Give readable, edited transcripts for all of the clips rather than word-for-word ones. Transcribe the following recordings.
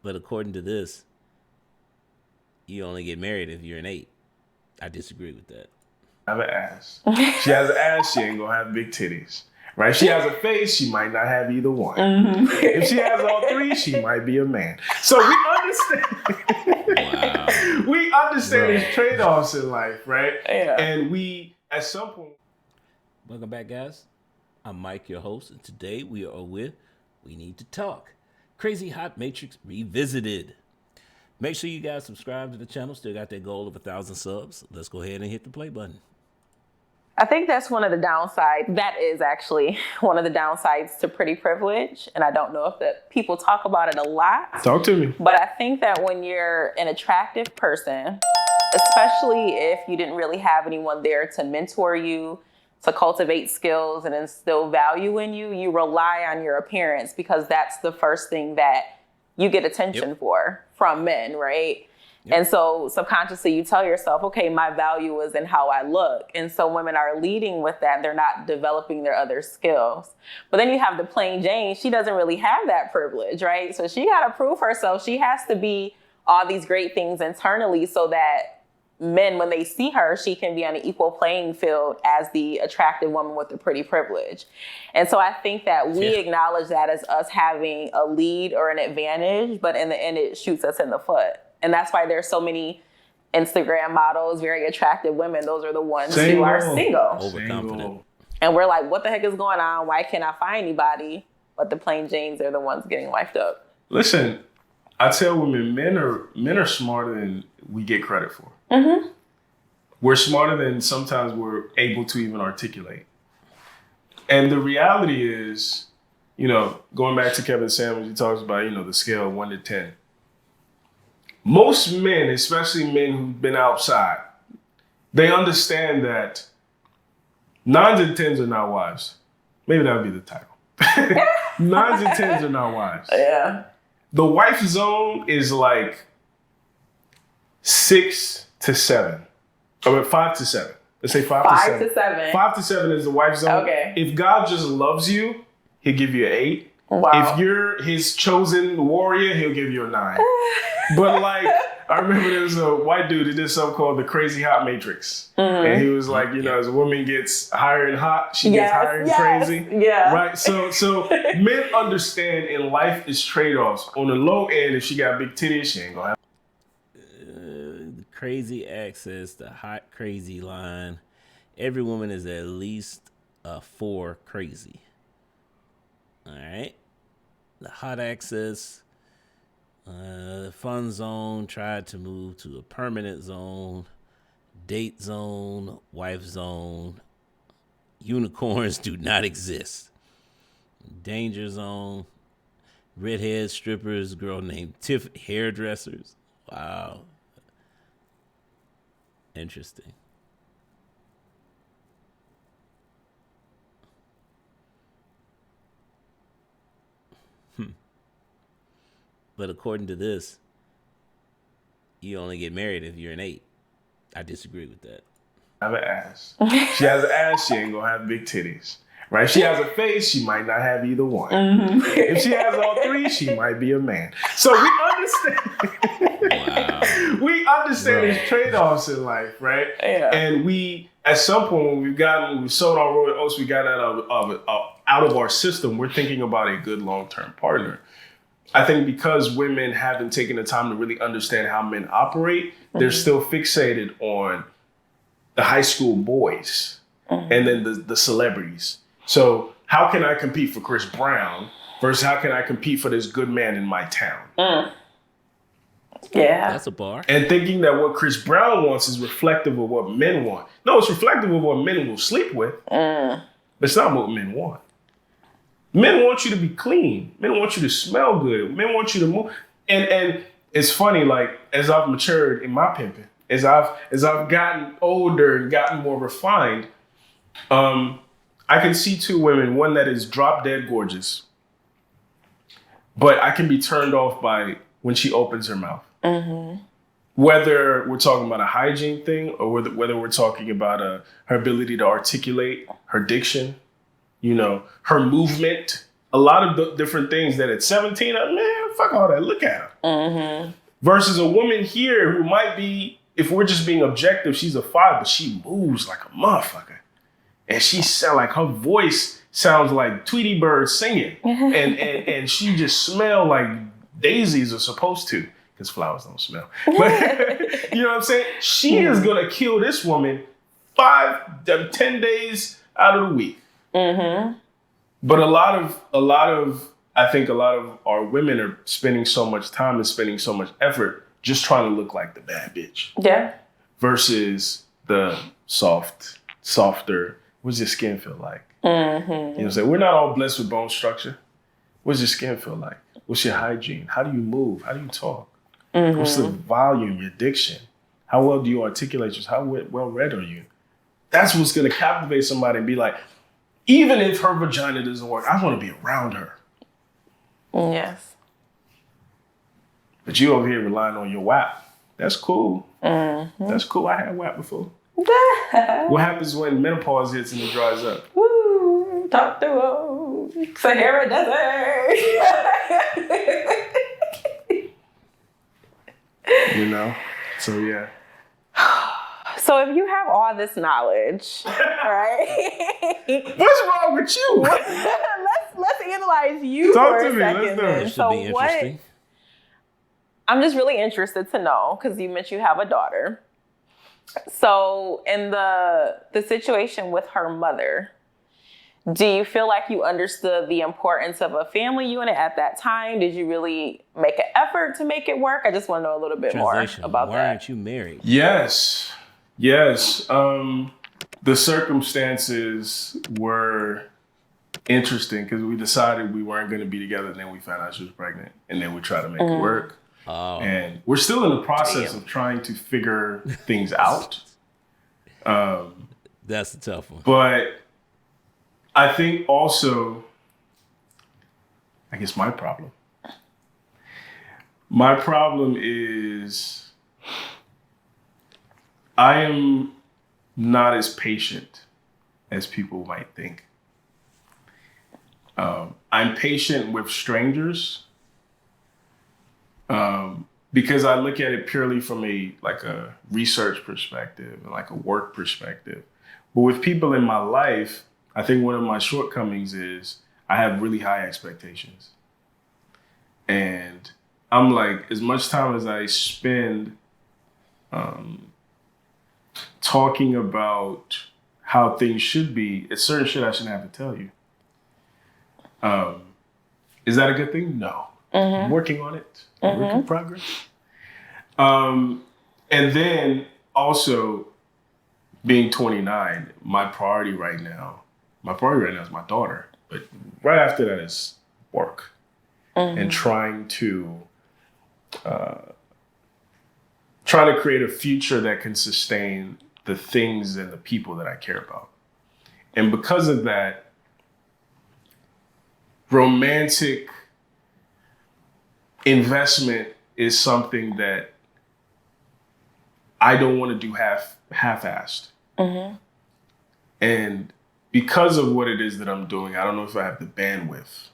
But according to this, you only get married if you're an 8. I disagree with that. Have an ass. She has an ass, she ain't gonna have big titties. Right? She has a face, she might not have either one. If she has all three, she might be a man. So we understand. Wow. We understand these trade-offs in life, right? Yeah. And we, at some point. Welcome back, guys. I'm Mike, your host, and today we are with We Need to Talk. Crazy Hot Matrix Revisited. Make sure you guys subscribe to the channel. Still got that goal of 1,000 subs. Let's go ahead and hit the play button. I think that's one of the downsides. That is actually one of the downsides to pretty privilege. And I don't know if that people talk about it a lot. Talk to me. But I think that when you're an attractive person, especially if you didn't really have anyone there to mentor you, to cultivate skills and instill value in you, you rely on your appearance because that's the first thing that you get attention for from men, right? And so subconsciously you tell yourself, okay, my value is in how I look. And so women are leading with that. They're not developing their other skills. But then you have the plain Jane. She doesn't really have that privilege, right? So she got to prove herself. She has to be all these great things internally so that men, when they see her, she can be on an equal playing field as the attractive woman with the pretty privilege. And so I think that we acknowledge that as us having a lead or an advantage, but in the end, it shoots us in the foot. And that's why there's so many Instagram models, very attractive women. Those are the ones who are single. Overconfident. And we're like, what the heck is going on? Why can't I find anybody? But the plain Janes are the ones getting wiped up. Listen, I tell women, men are smarter than we get credit for. Mm-hmm. We're smarter than sometimes we're able to even articulate. And the reality is, going back to Kevin Samuels, he talks about, the scale of 1 to 10. Most men, especially men who've been outside, they understand that 9s and 10s are not wives. Maybe that would be the title. 9s and 10s are not wives. Yeah. The wife zone is like 6 to 7. Or 5 to 7. Let's say 5 to 7. 5 to 7. 5 to 7 is the wife zone. Okay. If God just loves you, he'll give you an 8. Wow. If you're his chosen warrior, he'll give you a 9. But I remember there was a white dude who did something called the Crazy Hot Matrix. Mm-hmm. And he was like, as a woman gets higher and hot, she gets higher and crazy. Yeah. Right? So men understand in life is trade-offs. On the low end, if she got big titties, she ain't gonna have Crazy access, the hot crazy line. Every woman is at least a 4 crazy. All right. The hot access, fun zone, tried to move to a permanent zone, date zone, wife zone. Unicorns do not exist. Danger zone, redhead strippers, girl named Tiff, hairdressers. Wow. Interesting. But according to this, you only get married if you're an 8. I disagree with that. Have an ass. She has an ass, she ain't gonna have big titties. Right? She has a face, she might not have either one. Mm-hmm. If she has all three, she might be a man. So we understand. Wow. We understand these trade-offs in life, right? Yeah. And we, at some point, when we sold our road oats, we got out of our system, we're thinking about a good long-term partner. I think because women haven't taken the time to really understand how men operate, they're still fixated on the high school boys and then the celebrities. So how can I compete for Chris Brown versus how can I compete for this good man in my town? Yeah. That's a bar. And thinking that what Chris Brown wants is reflective of what men want. No, it's reflective of what men will sleep with. But it's not what men want. Men want you to be clean. Men want you to smell good. Men want you to move. And it's funny, as I've matured in my pimping, as I've gotten older and gotten more refined, I can see two women, one that is drop dead gorgeous, but I can be turned off by when she opens her mouth. Mm-hmm. Whether we're talking about a hygiene thing or whether we're talking about her ability to articulate, her diction, her movement, a lot of the different things that at 17, man, fuck all that. Look at her. Mm-hmm. Versus a woman here who might be, if we're just being objective, she's a 5, but she moves like a motherfucker. And she sound like her voice sounds like Tweety Bird singing. and she just smell like daisies are supposed to, because flowers don't smell. But you know what I'm saying? She is gonna kill this woman 10 days out of the week. Mm-hmm. But I think a lot of our women are spending so much time and spending so much effort just trying to look like the bad bitch. Yeah. Versus the softer, what's your skin feel like? Mm-hmm. You know what I'm saying? We're not all blessed with bone structure. What's your skin feel like? What's your hygiene? How do you move? How do you talk? Mm-hmm. What's the volume, your diction? How well do you articulate yourself? How well read are you? That's what's going to captivate somebody and be like, even if her vagina doesn't work, I want to be around her. Yes. But you over here relying on your WAP. That's cool. Mm-hmm. That's cool. I had WAP before. What happens when menopause hits and it dries up? Woo, talk to Sahara Desert. You know? So, yeah. So if you have all this knowledge, right? What's wrong with you? let's analyze you Talk for to a me. second. Let's do it. Then. Should So be interesting. I'm just really interested to know, because you mentioned you have a daughter. So in the situation with her mother, do you feel like you understood the importance of a family unit at that time? Did you really make an effort to make it work? I just want to know a little bit more about Why that. aren't you married? Yes. The circumstances were interesting because we decided we weren't going to be together, and then we found out she was pregnant, and then we tried to make it work. Oh. And we're still in the process of trying to figure things out. That's a tough one. But I think also, I guess my problem is I am not as patient as people might think. I'm patient with strangers because I look at it purely from a research perspective and like a work perspective. But with people in my life, I think one of my shortcomings is I have really high expectations. And I'm like, as much time as I spend talking about how things should be, it's certain shit I shouldn't have to tell you. Is that a good thing? No. Mm-hmm. I'm working on it. Work in progress. And then also being 29, my priority right now is my daughter. But right after that is work. And trying to create a future that can sustain the things and the people that I care about. And because of that, romantic investment is something that I don't want to do half-assed. Mm-hmm. And because of what it is that I'm doing, I don't know if I have the bandwidth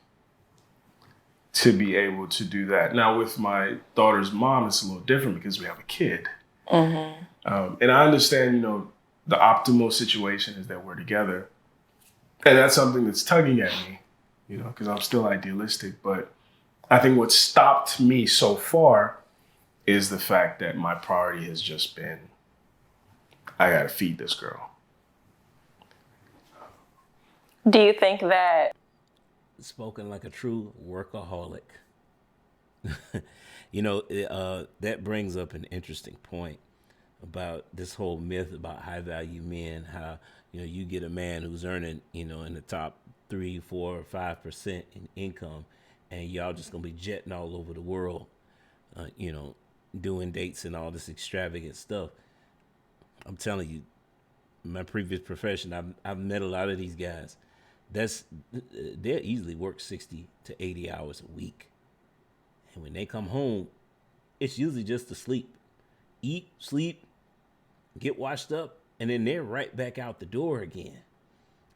to be able to do that. Now, with my daughter's mom, it's a little different because we have a kid. Mm-hmm. And I understand, the optimal situation is that we're together. And that's something that's tugging at me, because I'm still idealistic. But I think what stopped me so far is the fact that my priority has just been, I got to feed this girl. Do you think that... Spoken like a true workaholic. That brings up an interesting point about this whole myth about high value men, how, you get a man who's earning, in the top 3, 4, or 5% in income, and y'all just gonna be jetting all over the world, doing dates and all this extravagant stuff. I'm telling you, my previous profession, I've met a lot of these guys. They'll easily work 60 to 80 hours a week. And when they come home, it's usually just to sleep. Eat, sleep, get washed up, and then they're right back out the door again.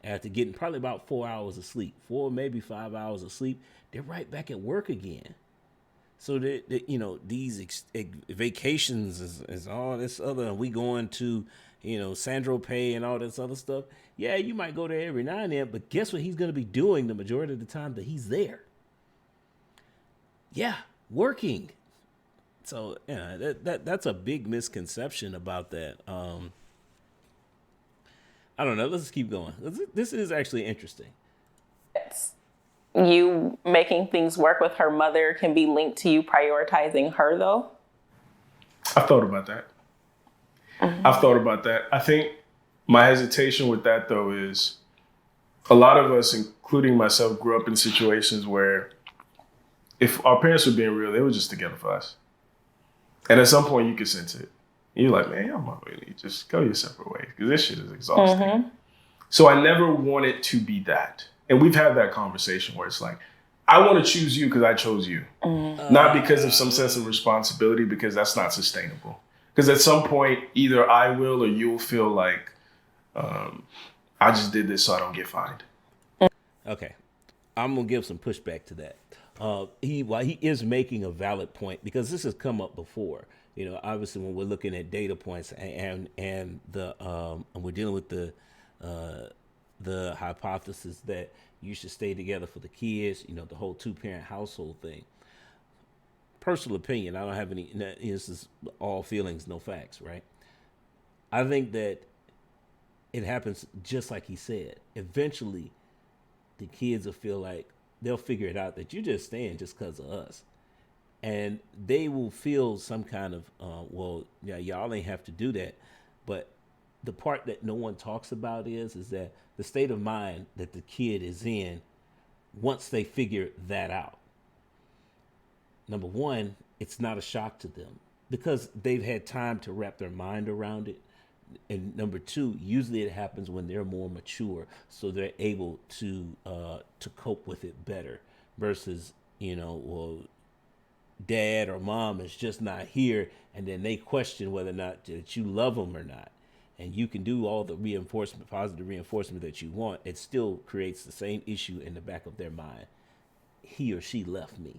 after getting probably about 4 hours of sleep, 4 maybe 5 hours of sleep, they're right back at work again. So that these vacations is all this other. We going to Sandro Pay and all this other stuff. Yeah, you might go there every now and then, but guess what he's going to be doing the majority of the time that he's there? Yeah, working. So that's a big misconception about that. I don't know. Let's just keep going. This is actually interesting. You making things work with her mother can be linked to you prioritizing her, though? I've thought about that. I think my hesitation with that, though, is a lot of us, including myself, grew up in situations where if our parents were being real, they were just together for us. And at some point, you can sense it. You're like, man, y'all might really just go your separate ways because this shit is exhausting. So I never wanted to be that. And we've had that conversation where it's like, I want to choose you because I chose you. Not because of some sense of responsibility, because that's not sustainable. Because at some point, either I will or you'll feel like I just did this so I don't get fined. Okay. I'm going to give some pushback to that. While he is making a valid point, because this has come up before, obviously when we're looking at data points and the and we're dealing with the hypothesis that you should stay together for the kids, the whole 2-parent household thing. Personal opinion, I don't have any, this is all feelings, no facts, right? I think that it happens just like he said. Eventually, the kids will feel like they'll figure it out that you're just staying just because of us. And they will feel some kind of, well, yeah, y'all ain't have to do that. But the part that no one talks about is that the state of mind that the kid is in once they figure that out. Number one, it's not a shock to them because they've had time to wrap their mind around it. And number two, usually it happens when they're more mature, so they're able to cope with it better versus, well, dad or mom is just not here, and then they question whether or not that you love them or not. And you can do all the positive reinforcement that you want. It still creates the same issue in the back of their mind. He or she left me.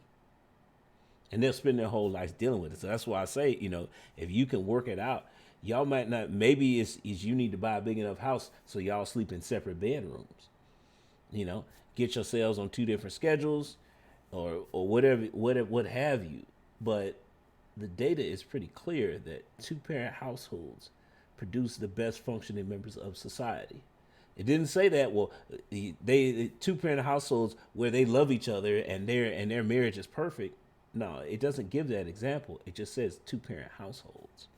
And they'll spend their whole life dealing with it. So that's why I say, if you can work it out, y'all might not, maybe it's you need to buy a big enough house so y'all sleep in separate bedrooms. Get yourselves on 2 different schedules or whatever, what have you. But the data is pretty clear that 2-parent households produce the best functioning members of society. It didn't say that, well, they 2-parent households where they love each other and their marriage is perfect. No, it doesn't give that example. It just says 2-parent households.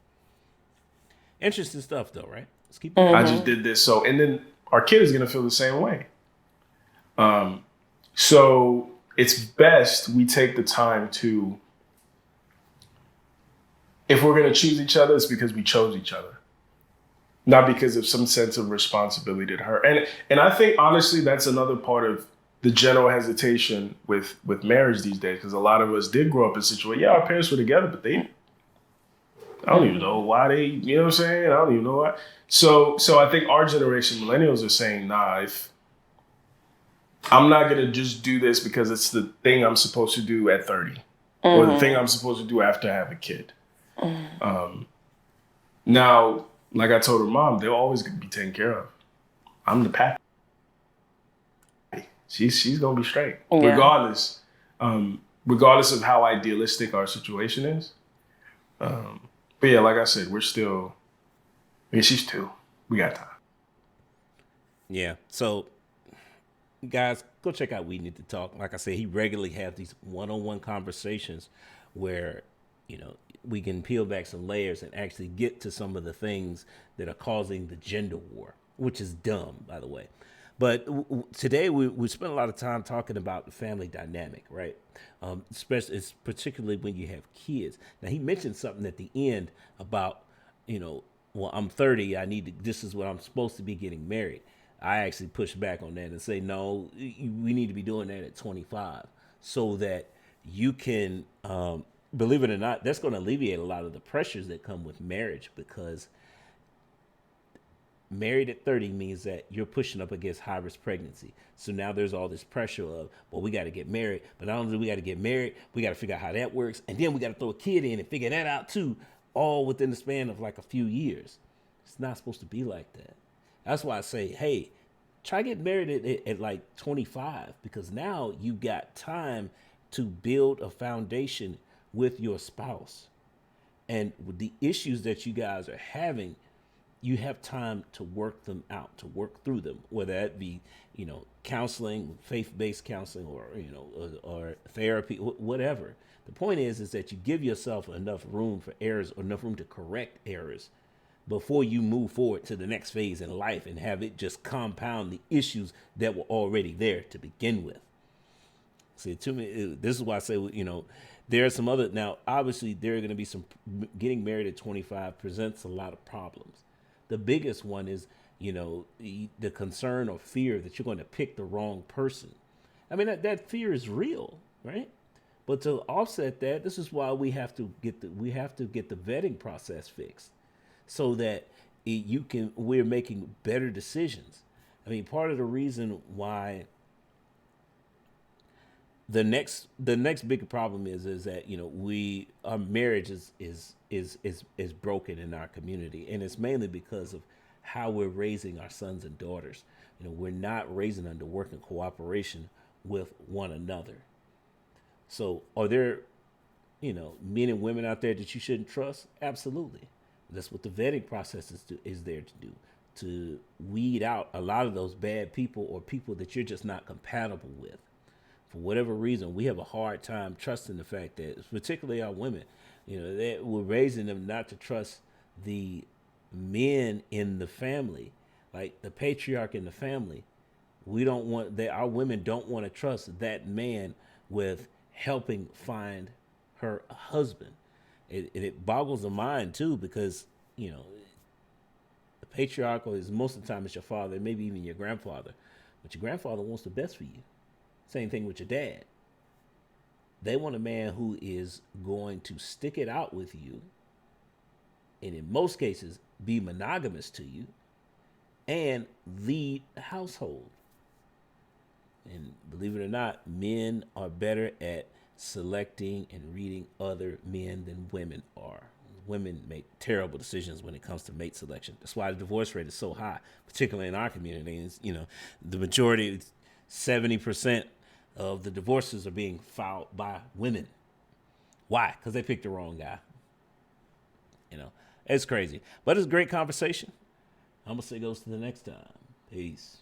Interesting stuff, though, right? Let's keep going. I just did this, and then our kid is going to feel the same way. So it's best we take the time to, if we're going to choose each other, it's because we chose each other, not because of some sense of responsibility to her. And I think, honestly, that's another part of the general hesitation with marriage these days, because a lot of us did grow up in situations, yeah, our parents were together, but I don't even know why you know what I'm saying? I don't even know why. So I think our generation, millennials, are saying, nah, if I'm not going to just do this because it's the thing I'm supposed to do at 30 or the thing I'm supposed to do after I have a kid. Now, like I told her mom, they're always going to be taken care of. I'm the pappy. She's going to be straight, regardless of how idealistic our situation is. But yeah, like I said, she's 2. We got time. Yeah. So, guys, go check out We Need to Talk. Like I said, he regularly has these one-on-one conversations where, we can peel back some layers and actually get to some of the things that are causing the gender war, which is dumb, by the way. But today we spent a lot of time talking about the family dynamic, right? Particularly when you have kids. Now, he mentioned something at the end about, well, I'm 30. This is what I'm supposed to be getting married. I actually push back on that and say, no, we need to be doing that at 25 so that you can, believe it or not, that's going to alleviate a lot of the pressures that come with marriage, because married at 30 means that you're pushing up against high risk pregnancy. So now there's all this pressure of, well, we got to get married, but not only do we got to get married, we got to figure out how that works, and then we got to throw a kid in and figure that out too, all within the span of like a few years. It's not supposed to be like that. That's why I say, hey, try to get married at like 25, because now you got time to build a foundation with your spouse. And with the issues that you guys are having, you have time to work them out, to work through them, whether that be, counseling, faith-based counseling, or, or therapy, whatever. The point is that you give yourself enough room for errors, or enough room to correct errors before you move forward to the next phase in life and have it just compound the issues that were already there to begin with. See, to me, this is why I say, there are some other, now, obviously, there are going to be some, getting married at 25 presents a lot of problems. The biggest one is, the concern or fear that you're going to pick the wrong person. I mean, that fear is real, right? But to offset that, this is why we have to get the vetting process fixed, so that we're making better decisions. I mean, part of the reason why the next big problem is that our marriage is broken in our community, and it's mainly because of how we're raising our sons and daughters. We're not raising them to work in cooperation with one another. So are there men and women out there that you shouldn't trust? Absolutely. That's what the vetting process is there to do, to weed out a lot of those bad people, or people that you're just not compatible with. For whatever reason, we have a hard time trusting the fact that, particularly our women, that we're raising them not to trust the men in the family, like the patriarch in the family. We don't want that. Our women don't want to trust that man with helping find her husband. It boggles the mind too, because the patriarchal is, most of the time, it's your father, maybe even your grandfather, but your grandfather wants the best for you. Same thing with your dad. They want a man who is going to stick it out with you, and in most cases be monogamous to you, and lead the household. And believe it or not, men are better at selecting and reading other men than women are. Women make terrible decisions when it comes to mate selection. That's why the divorce rate is so high, particularly in our community. The majority, 70% of the divorces are being filed by women. Why? Because they picked the wrong guy. It's crazy. But it's a great conversation. I'm going to say goes to the next time. Peace.